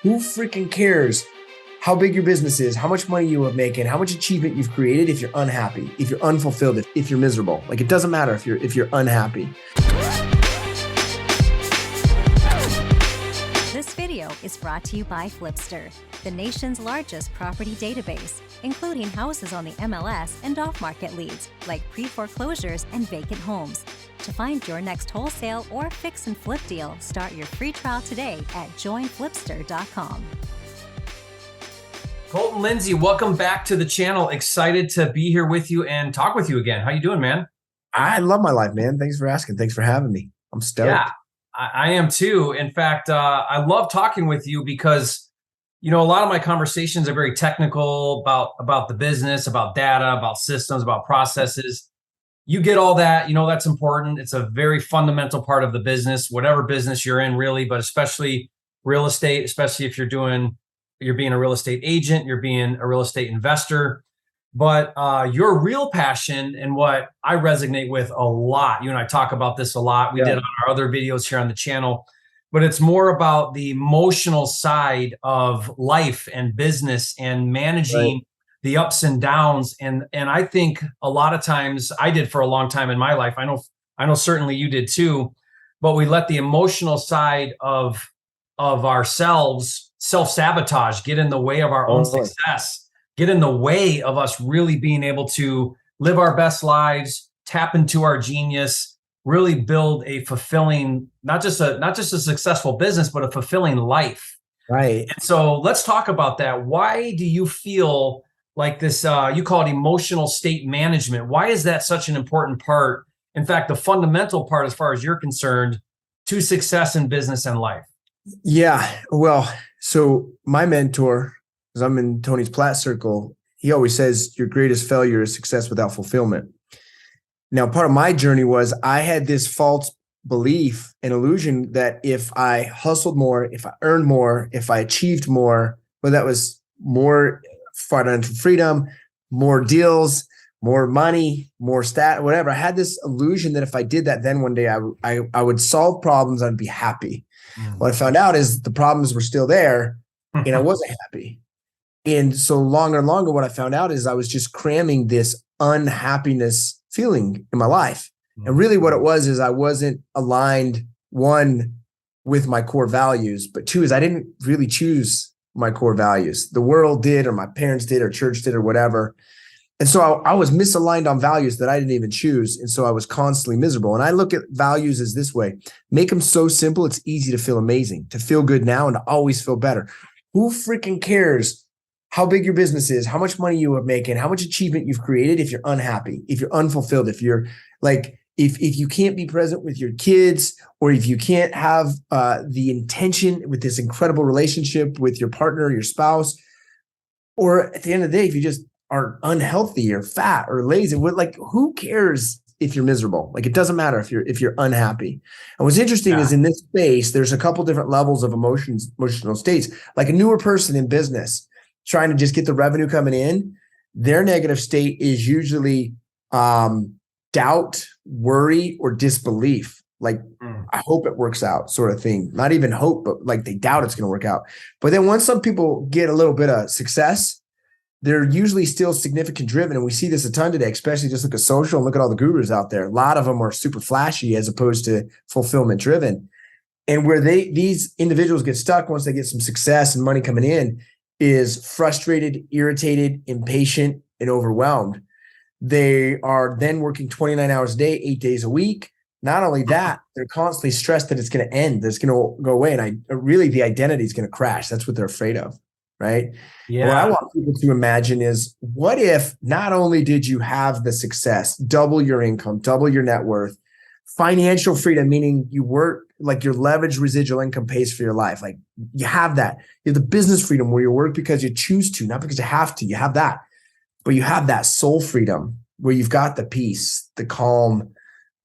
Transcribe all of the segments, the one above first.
Who freaking cares how big your business is, how much money you are making, how much achievement you've created if you're unhappy, if you're unfulfilled, if you're miserable? Like, it doesn't matter if you're unhappy. This video is brought to you by Flipster, the nation's largest property database, including houses on the MLS and off-market leads like pre-foreclosures and vacant homes. To find your next wholesale or fix and flip deal, start your free trial today at joinflipster.com. Colton Lindsay, welcome back to the channel. Excited to be here with you and talk with you again. How you doing, man? I love my life, man. Thanks for asking. Thanks for having me. I'm stoked. Yeah, I am too. In fact, I love talking with you because, you know, a lot of my conversations are very technical about the business, about data, about systems, about processes. You get all that, you know, that's important. It's a very fundamental part of the business, whatever business you're in really, but especially real estate, especially if you're being a real estate agent, you're being a real estate investor. But your real passion and what I resonate with a lot, you and I talk about this a lot. We did on our other videos here on the channel, but it's more about the emotional side of life and business and managing the ups and downs. And I think a lot of times I did for a long time in my life. I know certainly you did too, but we let the emotional side of ourselves self-sabotage get in the way of our own success, get in the way of us really being able to live our best lives, tap into our genius, really build a fulfilling, not just a successful business, but a fulfilling life. Right. And so let's talk about that. Why do you feel like this, you call it emotional state management? Why is that such an important part? In fact, the fundamental part, as far as you're concerned, to success in business and life. Yeah. Well, so my mentor, because I'm in Tony's Platt circle, he always says your greatest failure is success without fulfillment. Now, part of my journey was I had this false belief and illusion that if I hustled more, if I earned more, if I achieved more, whether that was more financial freedom, more deals, more money, more whatever. I had this illusion that if I did that, then one day I would solve problems. I'd be happy. What I found out is the problems were still there and I wasn't happy. And so longer and longer, what I found out is I was just cramming this unhappiness feeling in my life. And really what it was is I wasn't aligned, one, with my core values, but two is I didn't really choose my core values. The world did, or my parents did, or church did, or whatever. And so I was misaligned on values that I didn't even choose. And so I was constantly miserable. And I look at values as this way: make them so simple, it's easy to feel amazing, to feel good now and to always feel better. Who freaking cares how big your business is, how much money you are making, how much achievement you've created if you're unhappy, if you're unfulfilled, if you're like, if you can't be present with your kids, or if you can't have the intention with this incredible relationship with your partner, your spouse, or at the end of the day, if you just are unhealthy or fat or lazy, like, who cares if you're miserable? Like, it doesn't matter if you're unhappy. And what's interesting is in this space, there's a couple different levels of emotional states. Like a newer person in business trying to just get the revenue coming in, their negative state is usually doubt, worry, or disbelief. Like, I hope it works out, sort of thing. Not even hope, but like they doubt it's going to work out. But then once some people get a little bit of success, they're usually still significant driven. And we see this a ton today, especially just look at social and look at all the gurus out there. A lot of them are super flashy as opposed to fulfillment driven. And where these individuals get stuck once they get some success and money coming in is frustrated, irritated, impatient, and overwhelmed. They are then working 29 hours a day, 8 days a week. Not only that, they're constantly stressed that it's going to end, that it's going to go away. And really the identity is going to crash. That's what they're afraid of. Right. Yeah. What I want people to imagine is, what if not only did you have the success, double your income, double your net worth, financial freedom, meaning you work, like your leveraged residual income pays for your life. Like you have that. You have the business freedom where you work because you choose to, not because you have to. You have that. But you have that soul freedom where you've got the peace, the calm,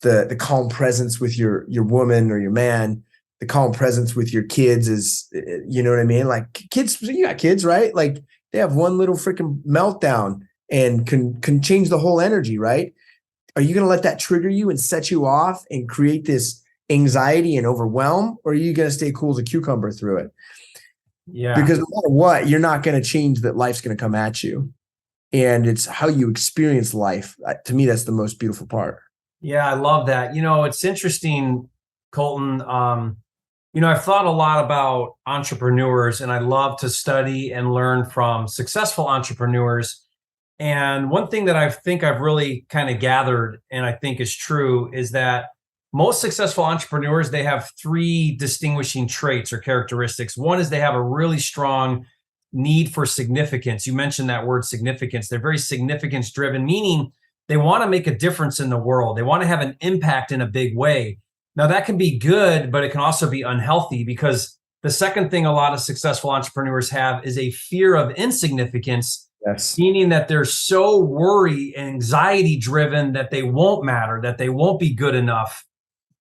the calm presence with your woman or your man. The calm presence with your kids is, you know what I mean? Like kids, you got kids, right? Like they have one little freaking meltdown and can change the whole energy, right? Are you going to let that trigger you and set you off and create this anxiety and overwhelm? Or are you going to stay cool as a cucumber through it? Yeah. Because no matter what, you're not going to change that life's going to come at you. And it's how you experience life. To me, that's the most beautiful part. Yeah, I love that. It's interesting, Colton. I've thought a lot about entrepreneurs, and I love to study and learn from successful entrepreneurs. And one thing that I think I've really kind of gathered, and I think is true, is that most successful entrepreneurs, they have three distinguishing traits or characteristics. One is they have a really strong need for significance. You mentioned that word significance. They're very significance driven, meaning they want to make a difference in the world. They want to have an impact in a big way. Now, that can be good, but it can also be unhealthy, because the second thing a lot of successful entrepreneurs have is a fear of insignificance. Yes. Meaning that they're so worry and anxiety driven that they won't matter, that they won't be good enough.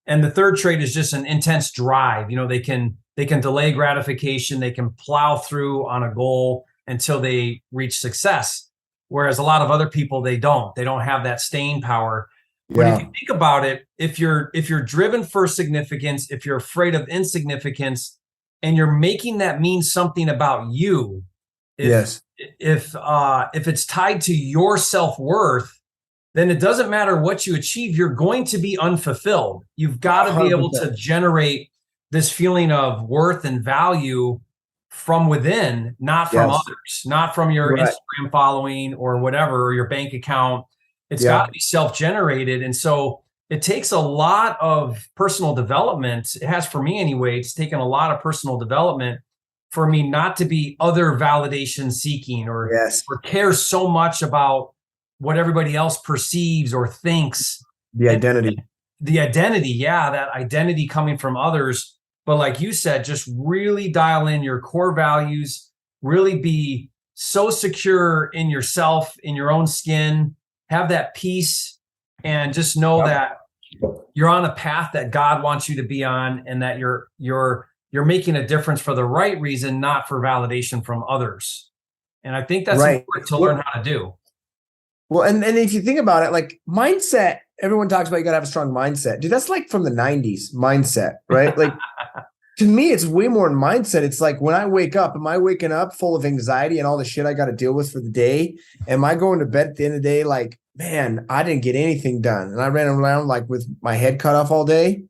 And the third trait is just an intense drive. They can delay gratification. They can plow through on a goal until they reach success. Whereas a lot of other people, they don't have that staying power. But if you think about it, if you're driven for significance, if you're afraid of insignificance, and you're making that mean something about you, if it's tied to your self-worth, then it doesn't matter what you achieve, you're going to be unfulfilled. You've got to be able to generate this feeling of worth and value from within, not from others, not from your Instagram following or whatever, or your bank account. It's got to be self-generated. And so it takes a lot of personal development. It has for me anyway. It's taken a lot of personal development for me not to be other validation seeking or care so much about what everybody else perceives or thinks. The identity. That identity coming from others. But like you said, just really dial in your core values, really be so secure in yourself, in your own skin, have that peace, and just know that you're on a path that God wants you to be on, and that you're making a difference for the right reason, not for validation from others. And I think that's important to learn how to do. Well, and if you think about it, like mindset, everyone talks about you got to have a strong mindset. Dude, that's like from the 90s mindset, right? Like to me, it's way more in mindset. It's like when I wake up, am I waking up full of anxiety and all the shit I got to deal with for the day? Am I going to bed at the end of the day like, man, I didn't get anything done and I ran around like with my head cut off all day?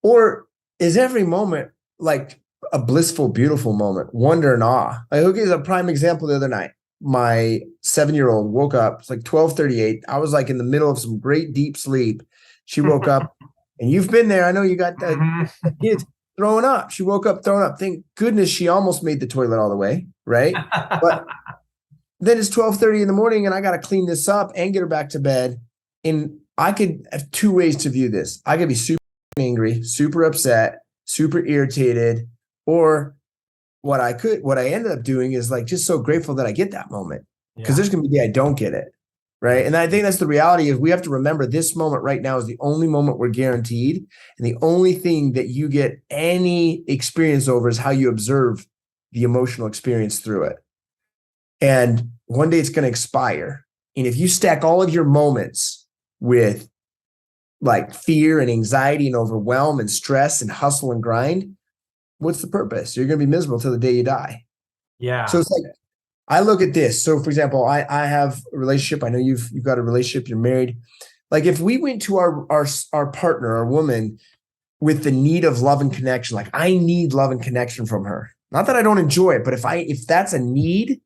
Or is every moment like a blissful, beautiful moment, wonder and awe? Like, look, a prime example the other night. My 7-year-old woke up. It's like 12:38. I was like in the middle of some great deep sleep. She woke up, and you've been there. I know you got kids throwing up. She woke up throwing up. Thank goodness she almost made the toilet all the way, right? But then it's 12:30 in the morning, and I got to clean this up and get her back to bed. And I could have two ways to view this. I could be super angry, super upset, super irritated, or what I ended up doing is like just so grateful that I get that moment, because there's going to be a day I don't get it. Right. And I think that's the reality. Is we have to remember this moment right now is the only moment we're guaranteed. And the only thing that you get any experience over is how you observe the emotional experience through it. And one day it's going to expire. And if you stack all of your moments with like fear and anxiety and overwhelm and stress and hustle and grind, what's the purpose? You're going to be miserable till the day you die. Yeah. So it's like, I look at this. So for example, I have a relationship. I know you've got a relationship, you're married. Like if we went to our partner, our woman, with the need of love and connection, like I need love and connection from her. Not that I don't enjoy it, but if that's a need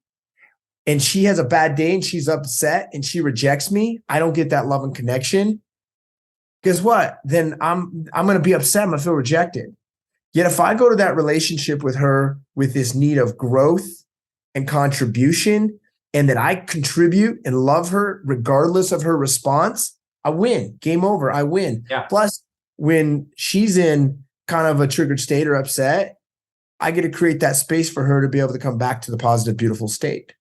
and she has a bad day and she's upset and she rejects me, I don't get that love and connection. Guess what? Then I'm going to be upset. I'm going to feel rejected. Yet if I go to that relationship with her with this need of growth and contribution, and that I contribute and love her regardless of her response, I win. Game over. I win. Yeah. Plus, when she's in kind of a triggered state or upset, I get to create that space for her to be able to come back to the positive, beautiful state.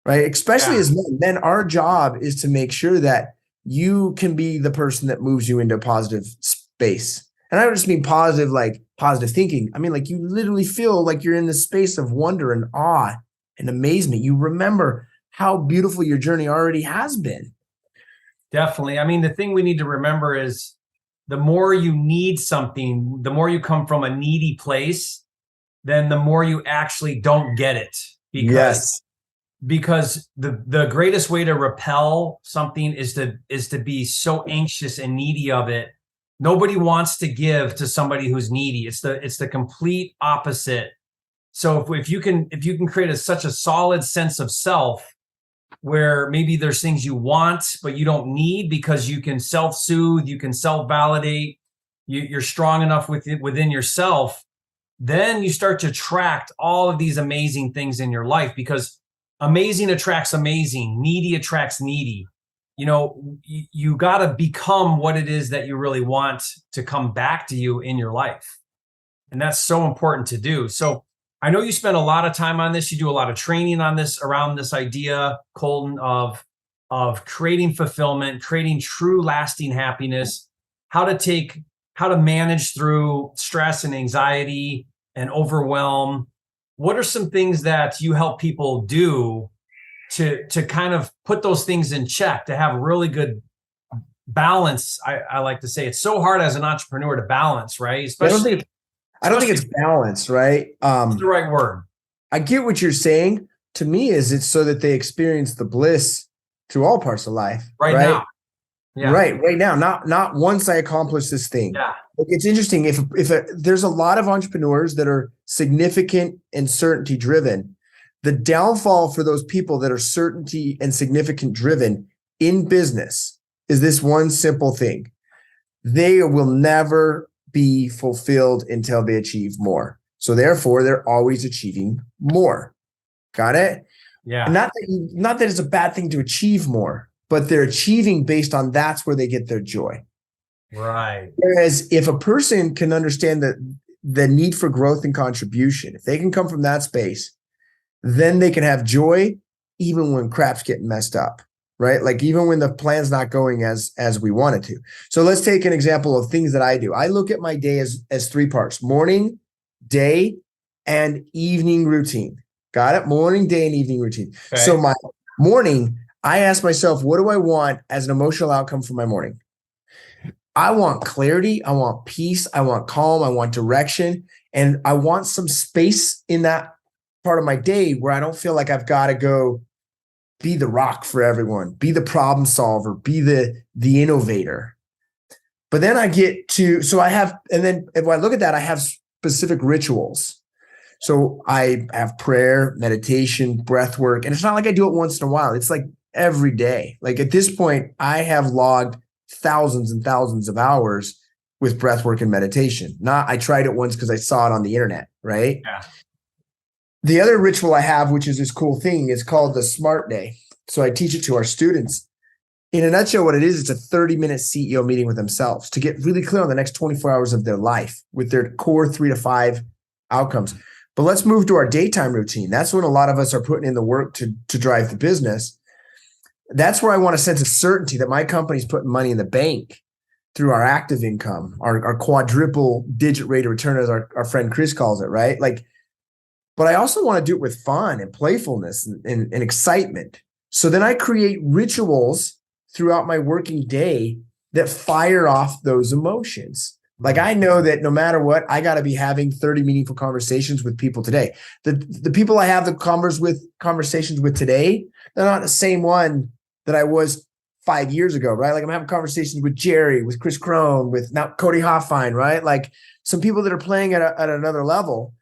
Right? Especially as men, our job is to make sure that you can be the person that moves you into a positive space. And I don't just mean positive, like positive thinking. I mean, like you literally feel like you're in this space of wonder and awe and amazement. You remember how beautiful your journey already has been. Definitely. I mean, the thing we need to remember is the more you need something, the more you come from a needy place, then the more you actually don't get it. Yes. Because the greatest way to repel something is to be so anxious and needy of it. Nobody wants to give to somebody who's needy. It's the complete opposite. So if you can create such a solid sense of self, where maybe there's things you want but you don't need because you can self-soothe, you can self-validate, you're strong enough within yourself, then you start to attract all of these amazing things in your life, because amazing attracts amazing, needy attracts needy. You got to become what it is that you really want to come back to you in your life. And that's so important to do. So I know you spend a lot of time on this. You do a lot of training on this, around this idea, Colton, of creating fulfillment, creating true lasting happiness, how to manage through stress and anxiety and overwhelm. What are some things that you help people do to kind of put those things in check, to have really good balance? I like to say it's so hard as an entrepreneur to balance, right? Especially, I don't think it's balance, right? It's the right word. I get what you're saying. To me, it's so that they experience the bliss through all parts of life. Right now. Yeah. Right now. Not once I accomplish this thing. Yeah. It's interesting. If there's a lot of entrepreneurs that are significant and certainty driven, the downfall for those people that are certainty and significant driven in business is this one simple thing: they will never be fulfilled until they achieve more. So therefore, they're always achieving more. Got it? Yeah. And not that it's a bad thing to achieve more, but they're achieving based on that's where they get their joy. Right. Whereas if a person can understand the need for growth and contribution, if they can come from that space, then they can have joy even when crap's getting messed up, right? Like even when the plan's not going as we want it to. So let's take an example of things that I do. I look at my day as three parts: morning, day, and evening routine. Got it? Morning, day, and evening routine. Okay. So my morning, I ask myself, what do I want as an emotional outcome for my morning? I want clarity. I want peace. I want calm. I want direction. And I want some space in that part of my day where I don't feel like I've got to go be the rock for everyone, be the problem solver, be the innovator. But then I get to, and then if I look at that, I have specific rituals. So I have prayer, meditation, breath work. And it's not like I do it once in a while. It's like every day. Like at this point, I have logged thousands and thousands of hours with breath work and meditation. I tried it once because I saw it on the internet, right? Yeah. The other ritual I have, which is this cool thing, is called the SMART Day. So I teach it to our students. In a nutshell, what it is, it's a 30-minute CEO meeting with themselves to get really clear on the next 24 hours of their life with their core 3 to 5 outcomes. But let's move to our daytime routine. That's when a lot of us are putting in the work to drive the business. That's where I want a sense of certainty that my company's putting money in the bank through our active income, our quadruple digit rate of return, as our friend Chris calls it, right? But I also want to do it with fun and playfulness and excitement. So then I create rituals throughout my working day that fire off those emotions. Like I know that no matter what, I got to be having 30 meaningful conversations with people today. The people I have the conversations with today, they're not the same one that I was 5 years ago, right? Like I'm having conversations with Jerry, with Chris Crone, with now Cody Hoffine, right? Like some people that are playing at another level.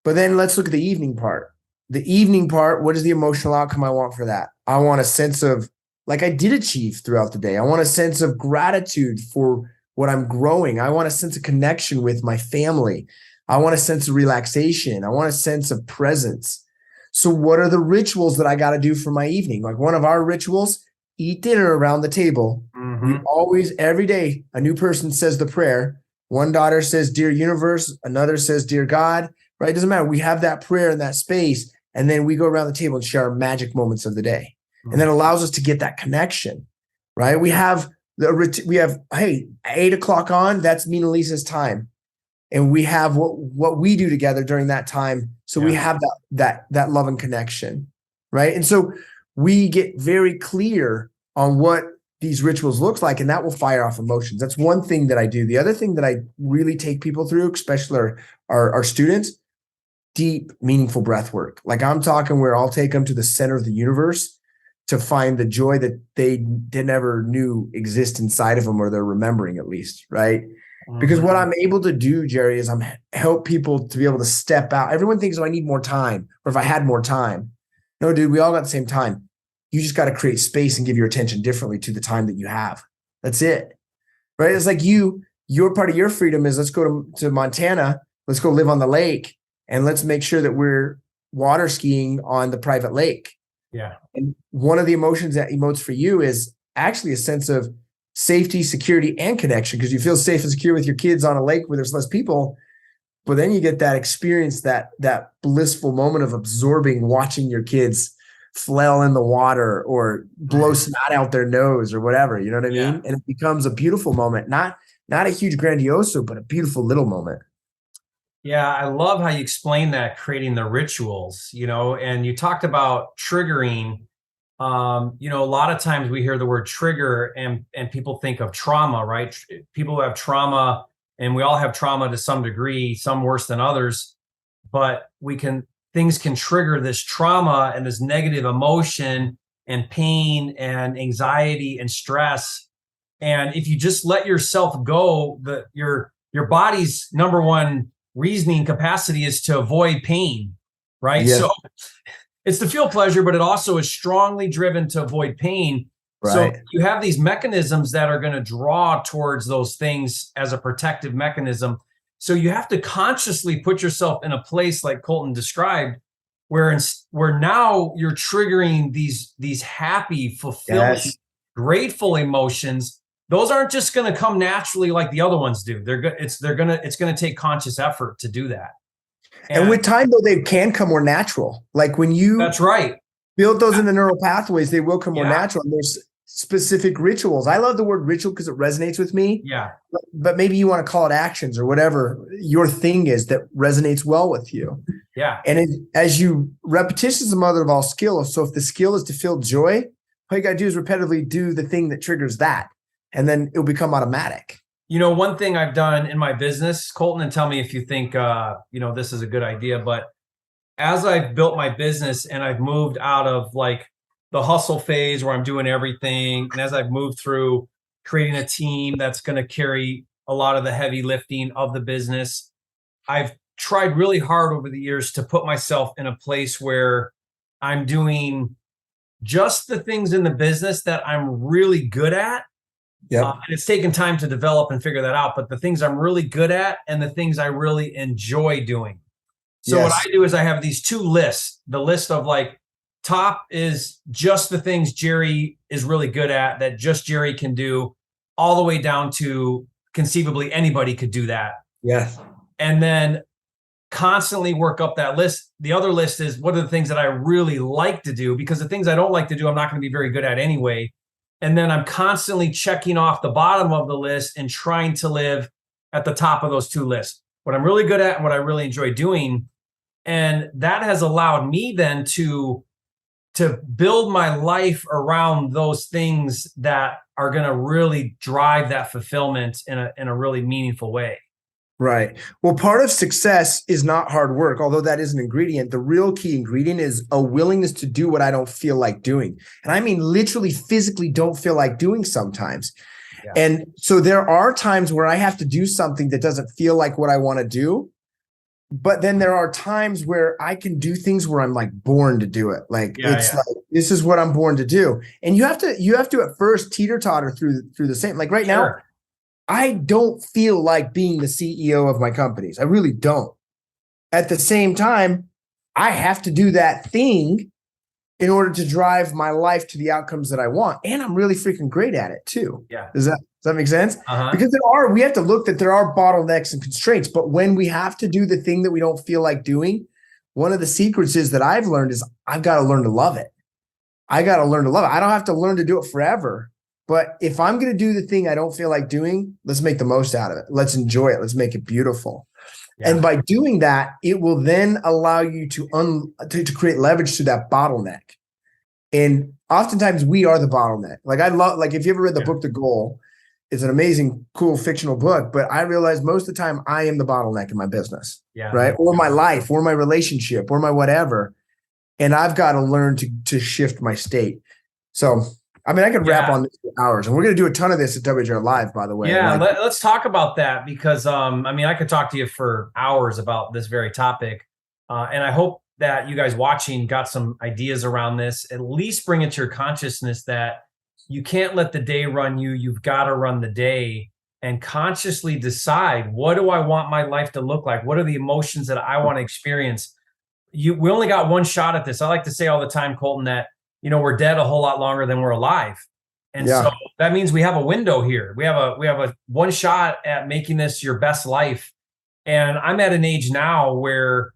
But then let's look at the evening part. The evening part, what is the emotional outcome I want for that? I want a sense of, like I did achieve throughout the day. I want a sense of gratitude for what I'm growing. I want a sense of connection with my family. I want a sense of relaxation. I want a sense of presence. So what are the rituals that I got to do for my evening? Like one of our rituals, eat dinner around the table. Mm-hmm. We always, every day, a new person says the prayer. One daughter says, "Dear universe," another says, "Dear God," right? It doesn't matter. We have that prayer in that space. And then we go around the table and share our magic moments of the day. Mm-hmm. And that allows us to get that connection, right? We have, hey, 8 o'clock on, that's me and Lisa's time. And we have what we do together during that time. So we have that love and connection, right? And so we get very clear on what these rituals look like, and that will fire off emotions. That's one thing that I do. The other thing that I really take people through, especially our students, deep, meaningful breath work. Like I'm talking where I'll take them to the center of the universe to find the joy that they never knew exist inside of them, or they're remembering at least, right? Because what I'm able to do, Jerry, is I'm help people to be able to step out. Everyone thinks, oh, I need more time, or if I had more time. No, dude, we all got the same time. You just got to create space and give your attention differently to the time that you have. That's it, right? It's like your part of your freedom is let's go to Montana. Let's go live on the lake, and let's make sure that we're water skiing on the private lake. Yeah. And one of the emotions that emotes for you is actually a sense of safety, security, and connection, because you feel safe and secure with your kids on a lake where there's less people. But then you get that experience, that blissful moment of absorbing, watching your kids flail in the water or blow snot out their nose or whatever. You know what I mean? And it becomes a beautiful moment, not a huge grandioso, but a beautiful little moment. Yeah, I love how you explain that, creating the rituals, and you talked about triggering. A lot of times we hear the word trigger and people think of trauma, right? People who have trauma, and we all have trauma to some degree, some worse than others, but things can trigger this trauma and this negative emotion and pain and anxiety and stress. And if you just let yourself go, your body's number one reasoning capacity is to avoid pain, right? Yeah. So it's to feel pleasure, but it also is strongly driven to avoid pain. Right. So you have these mechanisms that are going to draw towards those things as a protective mechanism. So you have to consciously put yourself in a place like Colton described, where now you're triggering these happy, fulfilling, grateful emotions. Those aren't just going to come naturally like the other ones do. It's going to take conscious effort to do that. And with time, though, they can come more natural. Like when you that's right. build those in the neural pathways, they will come more natural. And there's specific rituals. I love the word ritual because it resonates with me. Yeah. But maybe you want to call it actions or whatever your thing is that resonates well with you. Yeah. And repetition is the mother of all skill. So if the skill is to feel joy, all you got to do is repetitively do the thing that triggers that. And then it'll become automatic. One thing I've done in my business, Colton, and tell me if you think, this is a good idea, but as I've built my business and I've moved out of like the hustle phase where I'm doing everything, and as I've moved through creating a team that's going to carry a lot of the heavy lifting of the business, I've tried really hard over the years to put myself in a place where I'm doing just the things in the business that I'm really good at. Yeah, and it's taken time to develop and figure that out, but the things I'm really good at and the things I really enjoy doing. So what I do is I have these two lists. The list of like top is just the things Jerry is really good at, that just Jerry can do, all the way down to conceivably anybody could do that. Yes. And then constantly work up that list. The other list is what are the things that I really like to do, because the things I don't like to do, I'm not going to be very good at anyway. And then I'm constantly checking off the bottom of the list and trying to live at the top of those two lists, what I'm really good at and what I really enjoy doing. And that has allowed me then to build my life around those things that are going to really drive that fulfillment in a really meaningful way. Right. Well, part of success is not hard work, although that is an ingredient. The real key ingredient is a willingness to do what I don't feel like doing. And I mean, literally physically don't feel like doing sometimes. Yeah. And so there are times where I have to do something that doesn't feel like what I want to do. But then there are times where I can do things where I'm like born to do it. Like like, this is what I'm born to do. And you have to at first teeter-totter through the same, like right now, I don't feel like being the CEO of my companies. I really don't. At the same time, I have to do that thing in order to drive my life to the outcomes that I want. And I'm really freaking great at it too. Yeah. Does that make sense? Because we have to look that there are bottlenecks and constraints, but when we have to do the thing that we don't feel like doing, one of the secrets is that I've learned is I've got to learn to love it. I got to learn to love it. I don't have to learn to do it forever. But if I'm going to do the thing I don't feel like doing, let's make the most out of it. Let's enjoy it. Let's make it beautiful. Yeah. And by doing that, it will then allow you to create leverage to that bottleneck. And oftentimes we are the bottleneck. Like if you ever read the book, The Goal, it's an amazing, cool fictional book, but I realize most of the time I am the bottleneck in my business, Yeah. right? Or my life, or my relationship, or my whatever. And I've got to learn to shift my state. So, I mean, I could wrap on this for hours, and we're going to do a ton of this at WGR Live, by the way. Yeah, let's talk about that because, I mean, I could talk to you for hours about this very topic. And I hope that you guys watching got some ideas around this, at least bring it to your consciousness that you can't let the day run you. You've got to run the day and consciously decide, what do I want my life to look like? What are the emotions that I want to experience? We only got one shot at this. I like to say all the time, Colton, that, we're dead a whole lot longer than we're alive. And so that means we have a window here. We have a one shot at making this your best life. And I'm at an age now where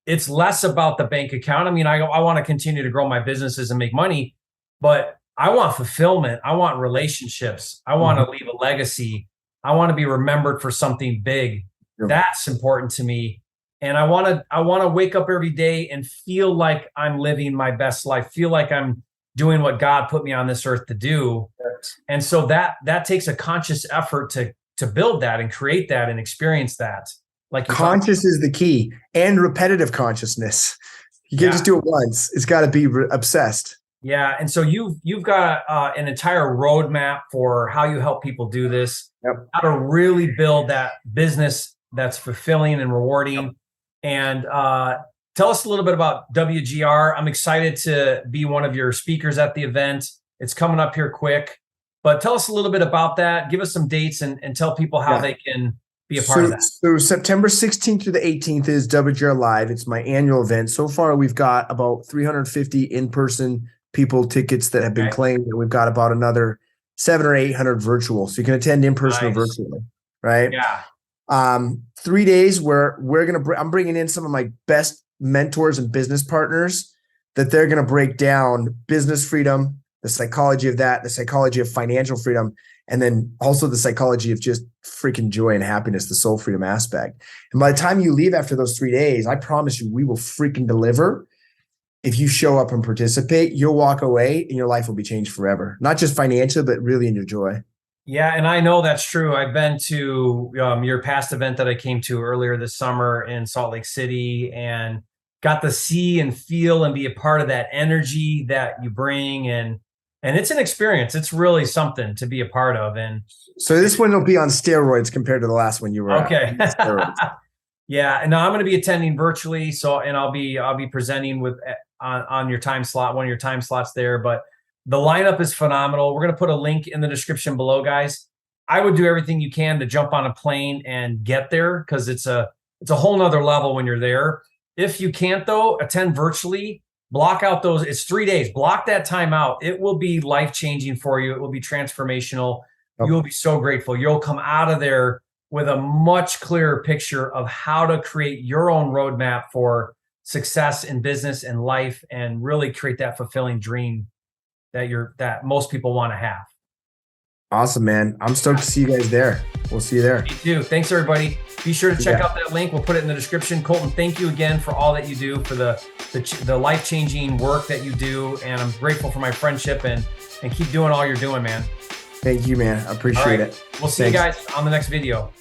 it's less about the bank account. I mean, I want to continue to grow my businesses and make money, but I want fulfillment. I want relationships. I want to leave a legacy. I want to be remembered for something big. That's important to me. And I want to wake up every day and feel like I'm living my best life, feel like I'm doing what God put me on this earth to do. And so that takes a conscious effort to build that and create that and experience that. Like conscious is the key, and repetitive consciousness. You can't just do it once. It's got to be obsessed. Yeah. And so you've got an entire roadmap for how you help people do this, how to really build that business that's fulfilling and rewarding. And tell us a little bit about WGR. I'm excited to be one of your speakers at the event. It's coming up here quick, but tell us a little bit about that. Give us some dates and tell people how they can be a part of that. So September 16th through the 18th is WGR Live. It's my annual event. So far, we've got about 350 in-person people tickets that have been claimed, and we've got about another 700 or 800 virtual. So you can attend in person or virtually, right? Yeah. 3 days where I'm bringing in some of my best mentors and business partners that they're going to break down business freedom, the psychology of that, the psychology of financial freedom, and then also the psychology of just freaking joy and happiness, the soul freedom aspect. And by the time you leave after those 3 days, I promise you, we will freaking deliver. If you show up and participate, you'll walk away and your life will be changed forever. Not just financially, but really in your joy. Yeah, and I know that's true. I've been to your past event that I came to earlier this summer in Salt Lake City and got to see and feel and be a part of that energy that you bring. And it's an experience. It's really something to be a part of. And so this one will be on steroids compared to the last one you were okay. Yeah, and now I'm going to be attending virtually. So, and I'll be presenting with on your time slot, one of your time slots there. But the lineup is phenomenal. We're going to put a link in the description below, guys. I would do everything you can to jump on a plane and get there because it's a whole nother level when you're there. If you can't, though, attend virtually. Block out those. It's 3 days. Block that time out. It will be life-changing for you. It will be transformational. You'll be so grateful. You'll come out of there with a much clearer picture of how to create your own roadmap for success in business and life and really create that fulfilling dream that most people want to have. Awesome, man. I'm stoked to see you guys there. We'll see you there. Me too. Thanks, everybody. Be sure to check out that link. We'll put it in the description. Colton, thank you again for all that you do, for the life-changing work that you do. And I'm grateful for my friendship and keep doing all you're doing, man. Thank you, man. I appreciate it. We'll see you guys on the next video.